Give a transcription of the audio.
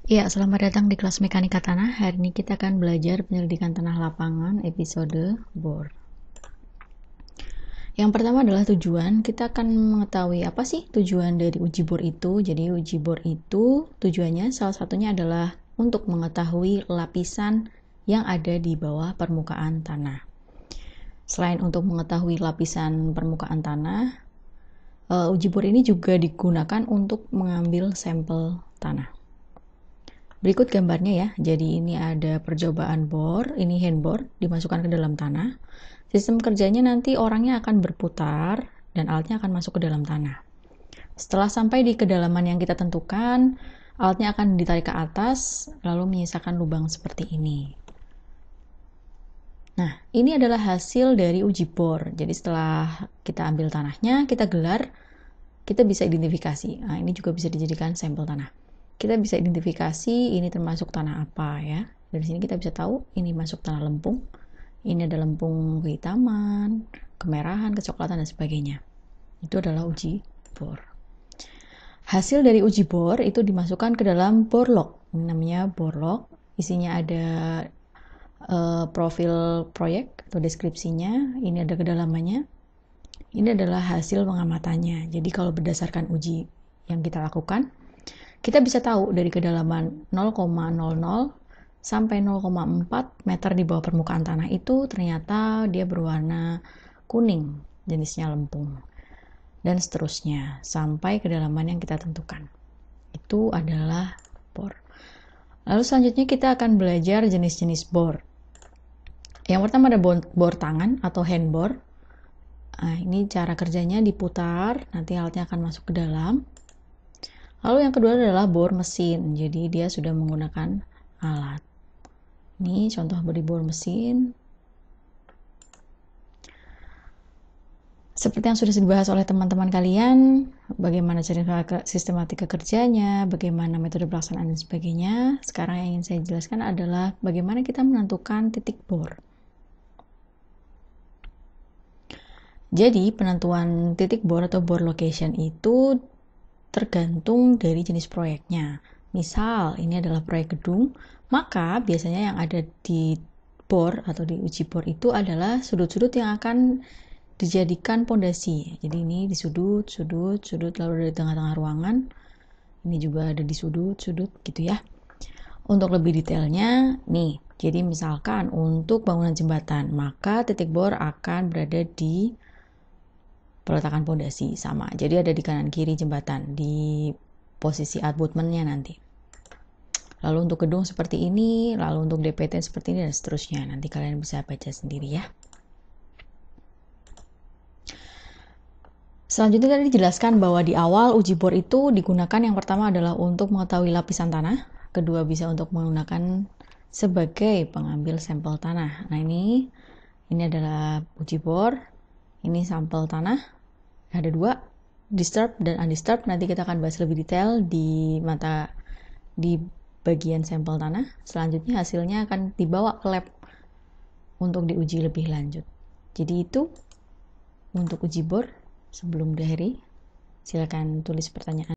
Ya, selamat datang di kelas Mekanika Tanah. Hari ini kita akan belajar penyelidikan tanah lapangan episode bor. Yang pertama adalah tujuan. Kita akan mengetahui apa sih tujuan dari uji bor itu. Jadi uji bor itu tujuannya salah satunya adalah untuk mengetahui lapisan yang ada di bawah permukaan tanah. Selain untuk mengetahui lapisan permukaan tanah, uji bor ini juga digunakan untuk mengambil sampel tanah. Berikut gambarnya ya. Jadi ini ada percobaan bor, ini hand bor dimasukkan ke dalam tanah. Sistem kerjanya nanti orangnya akan berputar dan alatnya akan masuk ke dalam tanah. Setelah sampai di kedalaman yang kita tentukan, alatnya akan ditarik ke atas lalu menyisakan lubang seperti ini. Nah, ini adalah hasil dari uji bor. Jadi setelah kita ambil tanahnya, kita gelar, kita bisa identifikasi. Nah, ini juga bisa dijadikan sampel tanah. Kita bisa identifikasi ini termasuk tanah apa ya. Dari sini kita bisa tahu ini masuk tanah lempung. Ini ada lempung kehitaman, kemerahan, kecoklatan, dan sebagainya. Itu adalah uji bor. Hasil dari uji bor itu dimasukkan ke dalam bor log. Ini namanya bor log. Isinya ada profil proyek atau deskripsinya. Ini ada kedalamannya. Ini adalah hasil pengamatannya. Jadi kalau berdasarkan uji yang kita lakukan, kita bisa tahu dari kedalaman 0,00 sampai 0,4 meter di bawah permukaan tanah itu ternyata dia berwarna kuning, jenisnya lempung. Dan seterusnya sampai kedalaman yang kita tentukan. Itu adalah bor. Lalu selanjutnya kita akan belajar jenis-jenis bor. Yang pertama ada bor tangan atau hand bor. Nah, ini cara kerjanya diputar, nanti alatnya akan masuk ke dalam. Lalu yang kedua adalah bor mesin, jadi dia sudah menggunakan alat. Ini contoh dari bor mesin. Seperti yang sudah dibahas oleh teman-teman kalian, bagaimana cara sistematika kerjanya, bagaimana metode pelaksanaan dan sebagainya. Sekarang yang ingin saya jelaskan adalah bagaimana kita menentukan titik bor. Jadi penentuan titik bor atau bor location itu tergantung dari jenis proyeknya. Misal ini adalah proyek gedung, maka biasanya yang ada di bor atau di uji bor itu adalah sudut-sudut yang akan dijadikan pondasi. Jadi ini di sudut, lalu ada di tengah-tengah ruangan. Ini juga ada di sudut gitu ya. Untuk lebih detailnya, nih, jadi misalkan untuk bangunan jembatan, maka titik bor akan berada di peletakan pondasi sama. Jadi ada di kanan kiri jembatan di posisi abutmentnya nanti. Lalu untuk gedung seperti ini, lalu untuk DPT seperti ini dan seterusnya. Nanti kalian bisa baca sendiri ya. Selanjutnya tadi dijelaskan bahwa di awal uji bor itu digunakan yang pertama adalah untuk mengetahui lapisan tanah, kedua bisa untuk menggunakan sebagai pengambil sampel tanah. Nah ini adalah uji bor, ini sampel tanah. Ada dua, disturbed dan undisturbed. Nanti kita akan bahas lebih detail di bagian sampel tanah. Selanjutnya hasilnya akan dibawa ke lab untuk diuji lebih lanjut. Jadi itu untuk uji bor. Sebelum diakhiri, silakan tulis pertanyaan.